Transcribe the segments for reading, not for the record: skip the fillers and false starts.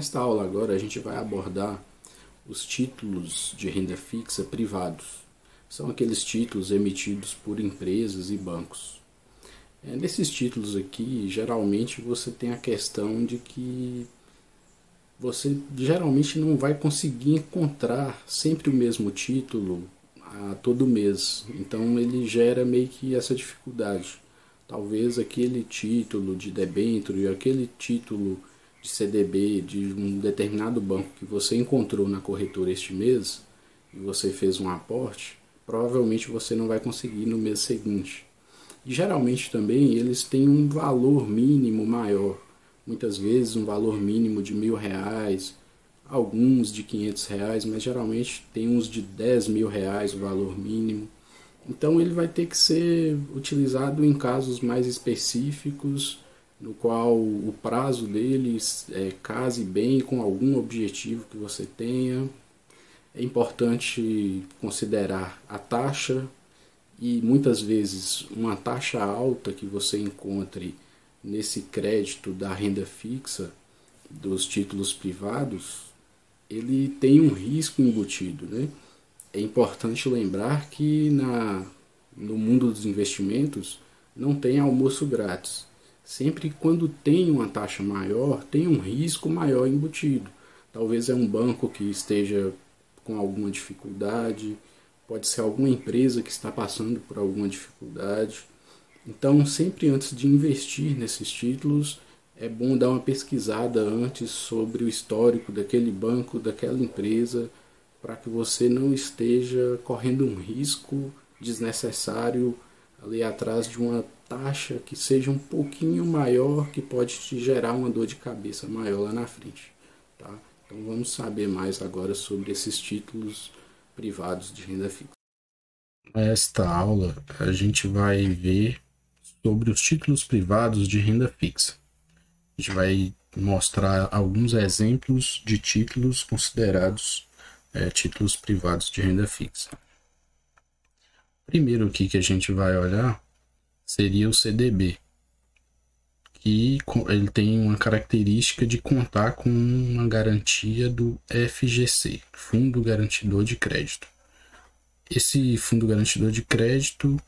Nesta aula agora a gente vai abordar os títulos de renda fixa privados. São aqueles títulos emitidos por empresas e bancos. Nesses títulos aqui, geralmente você tem a questão de que você geralmente não vai conseguir encontrar sempre o mesmo título a todo mês. Então ele gera meio que essa dificuldade. Talvez aquele título de debênture, aquele título de CDB de um determinado banco que você encontrou na corretora este mês e você fez um aporte, provavelmente você não vai conseguir no mês seguinte. E geralmente também eles têm um valor mínimo maior, muitas vezes um valor mínimo de R$ 1.000, alguns de R$ 500, mas geralmente tem uns de R$ 10.000 o valor mínimo. Então ele vai ter que ser utilizado em casos mais específicos, no qual o prazo deles case bem com algum objetivo que você tenha. É importante considerar a taxa e muitas vezes uma taxa alta que você encontre nesse crédito da renda fixa dos títulos privados, ele tem um risco embutido, né? É importante lembrar que no mundo dos investimentos não tem almoço grátis. Sempre quando tem uma taxa maior, tem um risco maior embutido. Talvez é um banco que esteja com alguma dificuldade, pode ser alguma empresa que está passando por alguma dificuldade. Então, sempre antes de investir nesses títulos, é bom dar uma pesquisada antes sobre o histórico daquele banco, daquela empresa, para que você não esteja correndo um risco desnecessário ali atrás de uma taxa que seja um pouquinho maior, que pode te gerar uma dor de cabeça maior lá na frente, tá? Então vamos saber mais agora sobre esses títulos privados de renda fixa. Nesta aula a gente vai ver sobre os títulos privados de renda fixa. A gente vai mostrar alguns exemplos de títulos considerados títulos privados de renda fixa. Primeiro aqui que a gente vai olhar seria o CDB, que ele tem uma característica de contar com uma garantia do FGC, Fundo Garantidor de Crédito. Esse Fundo Garantidor de Crédito,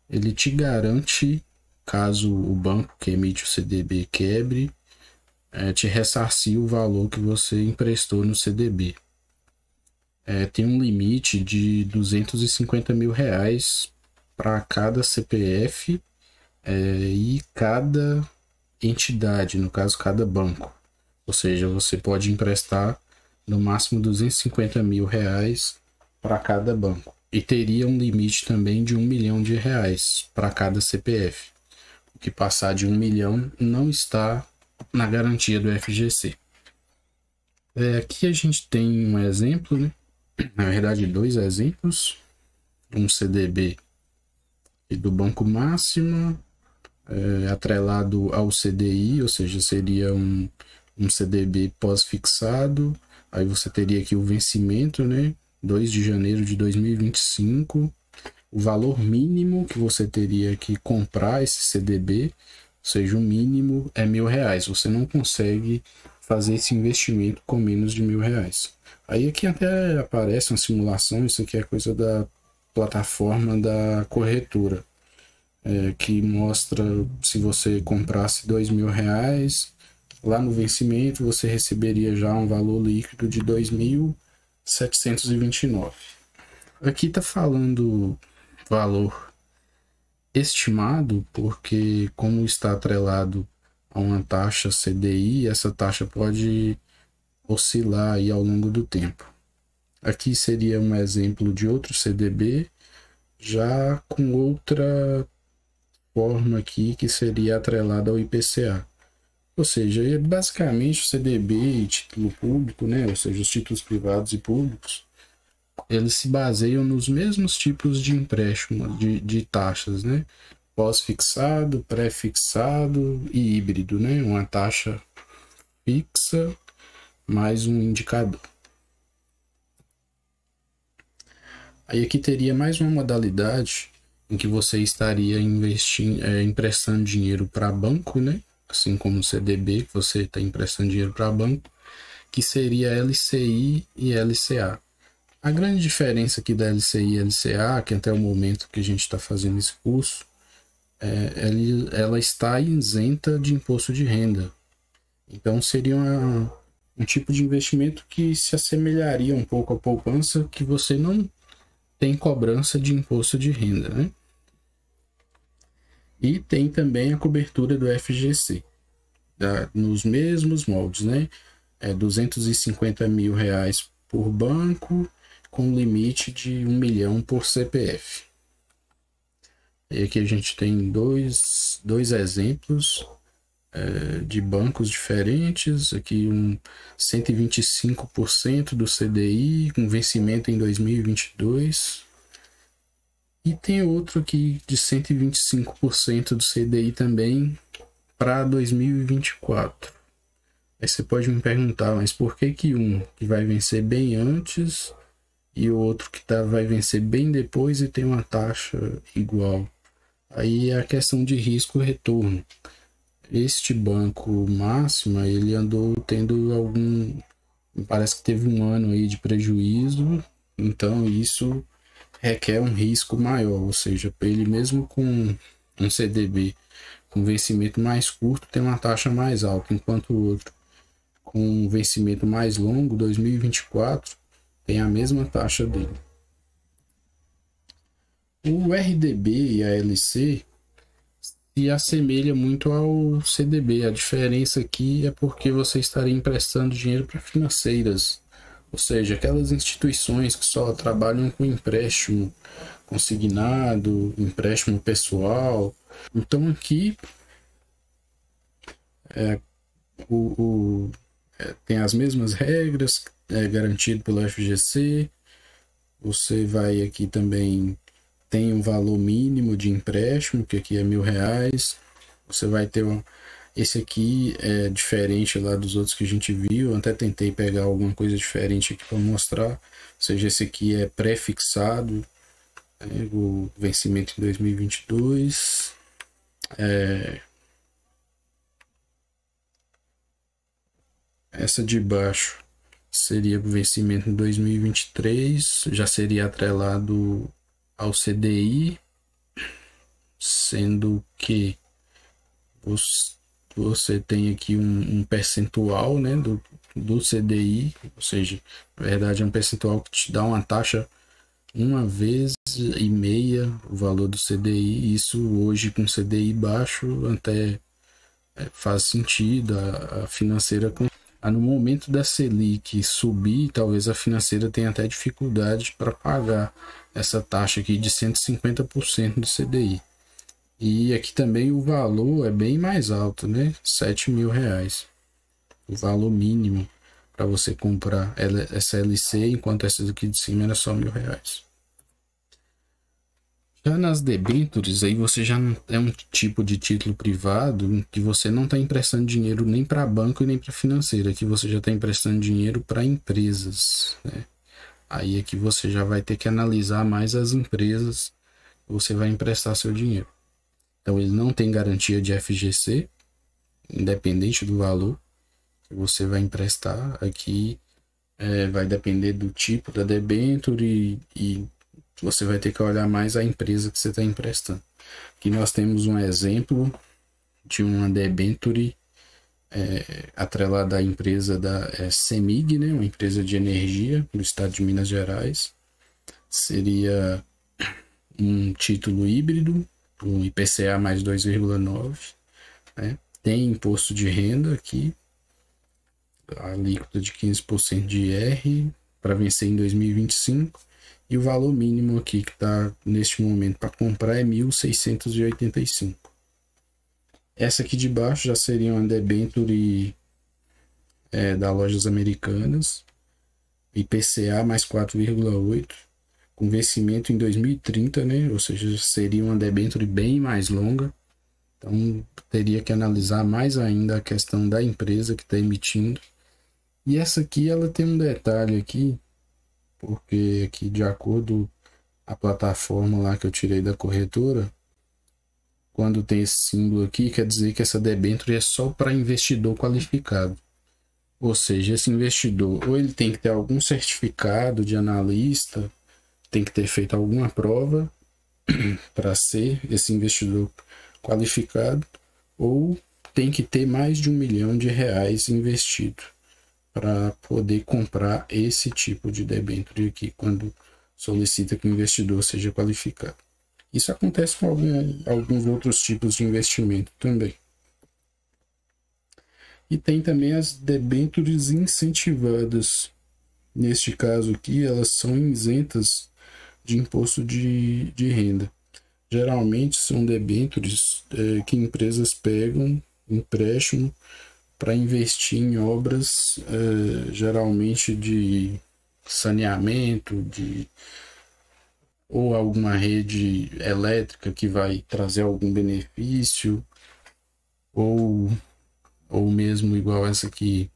ele te garante, caso o banco que emite o CDB quebre, te ressarcir o valor que você emprestou no CDB. Tem um limite de R$ 250 mil para cada CPF e cada entidade, no caso cada banco. Ou seja, você pode emprestar no máximo R$ 250 mil para cada banco. E teria um limite também de R$ 1 milhão para cada CPF. O que passar de 1 milhão não está na garantia do FGC. Aqui a gente tem um exemplo, né? Na verdade, dois exemplos. Um CDB do Banco Máxima, atrelado ao CDI, ou seja, seria um CDB pós-fixado. Aí você teria aqui o vencimento, né? 2 de janeiro de 2025. O valor mínimo que você teria que comprar esse CDB, ou seja, o mínimo é R$ 1.000. Você não consegue fazer esse investimento com menos de R$ 1.000. Aí aqui até aparece uma simulação, isso aqui é coisa da plataforma da corretora, que mostra se você comprasse R$ 2.000, lá no vencimento você receberia já um valor líquido de 2.729. Aqui está falando valor estimado, porque como está atrelado a uma taxa CDI, essa taxa pode oscilar aí ao longo do tempo. Aqui seria um exemplo de outro CDB, já com outra forma aqui, que seria atrelada ao IPCA. Ou seja, basicamente o CDB e título público, né? Ou seja, os títulos privados e públicos, eles se baseiam nos mesmos tipos de empréstimo, de taxas, né? Pós-fixado, pré-fixado e híbrido, né? Uma taxa fixa mais um indicador. Aí aqui teria mais uma modalidade em que você estaria emprestando dinheiro para banco, né? Assim como o CDB, que você está emprestando dinheiro para banco. que seria LCI e LCA. A grande diferença aqui da LCI e LCA, que até o momento que a gente está fazendo esse curso, ela está isenta de imposto de renda. Então seria um tipo de investimento que se assemelharia um pouco à poupança, que você não tem cobrança de imposto de renda, né? E tem também a cobertura do FGC, nos mesmos moldes, né? R$250 mil por banco, com limite de 1 milhão por CPF. E aqui a gente tem dois exemplos de bancos diferentes. Aqui 125% do CDI, com vencimento em 2022. E tem outro aqui de 125% do CDI também para 2024. Aí você pode me perguntar, mas por que um que vai vencer bem antes e o outro que vai vencer bem depois e tem uma taxa igual? Aí é a questão de risco-retorno. Este banco Máxima, ele andou tendo parece que teve um ano aí de prejuízo, então isso requer um risco maior, ou seja, ele mesmo com um CDB com vencimento mais curto tem uma taxa mais alta, enquanto o outro com um vencimento mais longo, 2024, tem a mesma taxa dele. O RDB e a LC se assemelha muito ao CDB. A diferença aqui é porque você estaria emprestando dinheiro para financeiras, ou seja, aquelas instituições que só trabalham com empréstimo consignado, empréstimo pessoal. Então aqui tem as mesmas regras, é garantido pelo FGC. Você vai aqui também, tem um valor mínimo de empréstimo, que aqui é R$1.000. Você vai ter esse aqui é diferente lá dos outros que a gente viu. Eu até tentei pegar alguma coisa diferente aqui para mostrar. Ou seja, esse aqui é pré-fixado, o vencimento em 2022. Essa de baixo seria o vencimento em 2023, já seria atrelado ao CDI, sendo que você tem aqui um percentual, né, do CDI, ou seja, na verdade é um percentual que te dá uma taxa 1,5 vezes o valor do CDI. Isso hoje com CDI baixo até faz sentido. A financeira, no momento da Selic subir, talvez a financeira tenha até dificuldade para pagar essa taxa aqui de 150% do CDI. E aqui também o valor é bem mais alto, né? R$7.000, o valor mínimo para você comprar essa LC, enquanto essa aqui de cima era só R$1.000. Já nas debêntures, aí você já não é um tipo de título privado que você não está emprestando dinheiro nem para banco e nem para financeira. Aqui você já está emprestando dinheiro para empresas, né? Aí aqui você já vai ter que analisar mais as empresas que você vai emprestar seu dinheiro. Então ele não tem garantia de FGC, independente do valor que você vai emprestar. Aqui vai depender do tipo da debênture e você vai ter que olhar mais a empresa que você está emprestando. Aqui nós temos um exemplo de uma debênture atrelada à empresa da CEMIG, né, uma empresa de energia no estado de Minas Gerais. Seria um título híbrido, um IPCA mais 2,9, né? Tem imposto de renda aqui, a alíquota de 15% de IR para vencer em 2025. E o valor mínimo aqui que está neste momento para comprar é 1.685. Essa aqui de baixo já seria uma debênture da Lojas Americanas, IPCA mais 4,8, com vencimento em 2030, né? Ou seja, seria uma debênture bem mais longa. Então teria que analisar mais ainda a questão da empresa que está emitindo. E essa aqui ela tem um detalhe aqui, porque aqui de acordo com a plataforma lá que eu tirei da corretora, quando tem esse símbolo aqui, quer dizer que essa debênture é só para investidor qualificado. Ou seja, esse investidor, ou ele tem que ter algum certificado de analista, tem que ter feito alguma prova para ser esse investidor qualificado, ou tem que ter mais de R$ 1 milhão investido para poder comprar esse tipo de debênture aqui, quando solicita que o investidor seja qualificado. Isso acontece com alguns outros tipos de investimento também. E tem também as debêntures incentivadas. Neste caso aqui, elas são isentas de imposto de renda. Geralmente são debêntures que empresas pegam, empréstimo, para investir em obras, geralmente de saneamento, ou alguma rede elétrica que vai trazer algum benefício, ou mesmo igual essa aqui,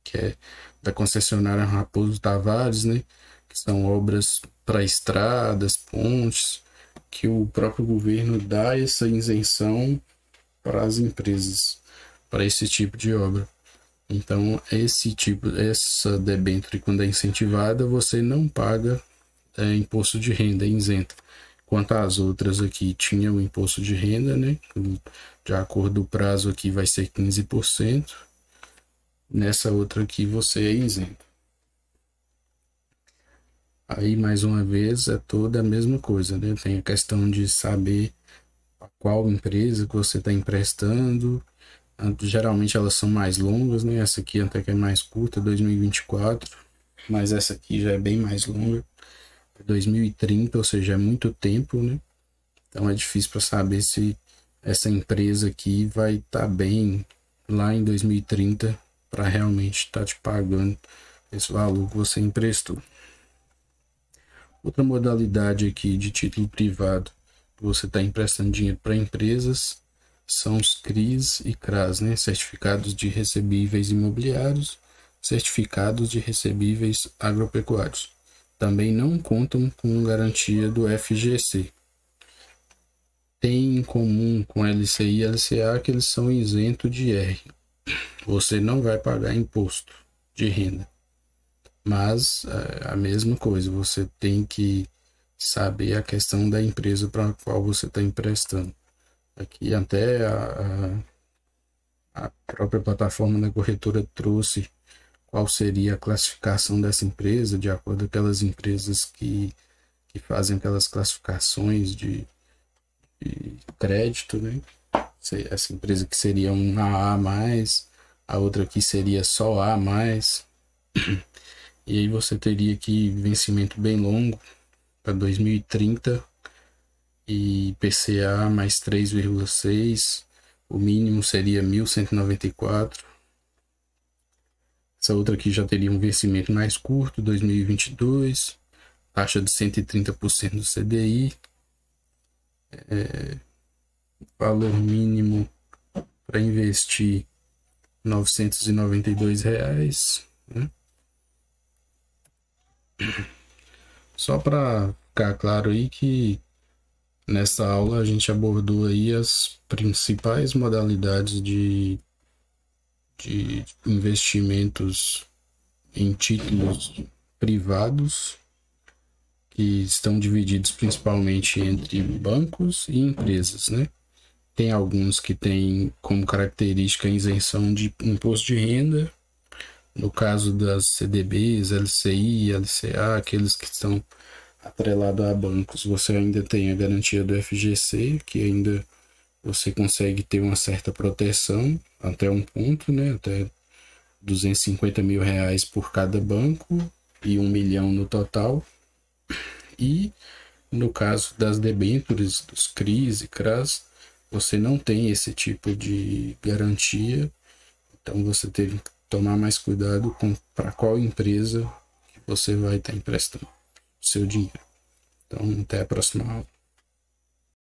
que é da concessionária Raposo Tavares, né? Que são obras para estradas, pontes, que o próprio governo dá essa isenção para as empresas, para esse tipo de obra. Então, essa debênture, quando é incentivada, você não paga imposto de renda, é isenta. Quanto às outras aqui, tinha o imposto de renda, né? De acordo com o prazo aqui vai ser 15%. Nessa outra aqui você é isento. Aí, mais uma vez, é toda a mesma coisa, né? Tem a questão de saber a qual empresa que você está emprestando. Geralmente elas são mais longas, né? Essa aqui até que é mais curta, 2024. Mas essa aqui já é bem mais longa. 2030, ou seja, é muito tempo, né? Então é difícil para saber se essa empresa aqui vai estar bem lá em 2030 para realmente estar te pagando esse valor que você emprestou. Outra modalidade aqui de título privado que você está emprestando dinheiro para empresas são os CRIs e CRAs, né? Certificados de recebíveis imobiliários, certificados de recebíveis agropecuários. Também não contam com garantia do FGC. Tem em comum com LCI e LCA que eles são isentos de R. Você não vai pagar imposto de renda. Mas a mesma coisa, você tem que saber a questão da empresa para a qual você está emprestando. Aqui até a própria plataforma da corretora trouxe qual seria a classificação dessa empresa, de acordo com aquelas empresas que fazem aquelas classificações de crédito, né? Essa empresa que seria um AA+, a outra aqui seria só A+, e aí você teria aqui vencimento bem longo para 2030 e PCA mais 3,6, o mínimo seria 1.194. Essa outra aqui já teria um vencimento mais curto, 2022, taxa de 130% do CDI, valor mínimo para investir R$ 992, né? Só para ficar claro aí que nessa aula a gente abordou aí as principais modalidades de investimentos em títulos privados, que estão divididos principalmente entre bancos e empresas, né? Tem alguns que têm como característica a isenção de imposto de renda. No caso das CDBs, LCI, LCA, aqueles que estão atrelados a bancos, você ainda tem a garantia do FGC, que ainda você consegue ter uma certa proteção até um ponto, né? Até R$ 250 mil por cada banco e 1 milhão no total. E no caso das debêntures, dos CRIs e CRAs, você não tem esse tipo de garantia, então você teve que tomar mais cuidado com para qual empresa que você vai estar emprestando o seu dinheiro. Então, até a próxima aula.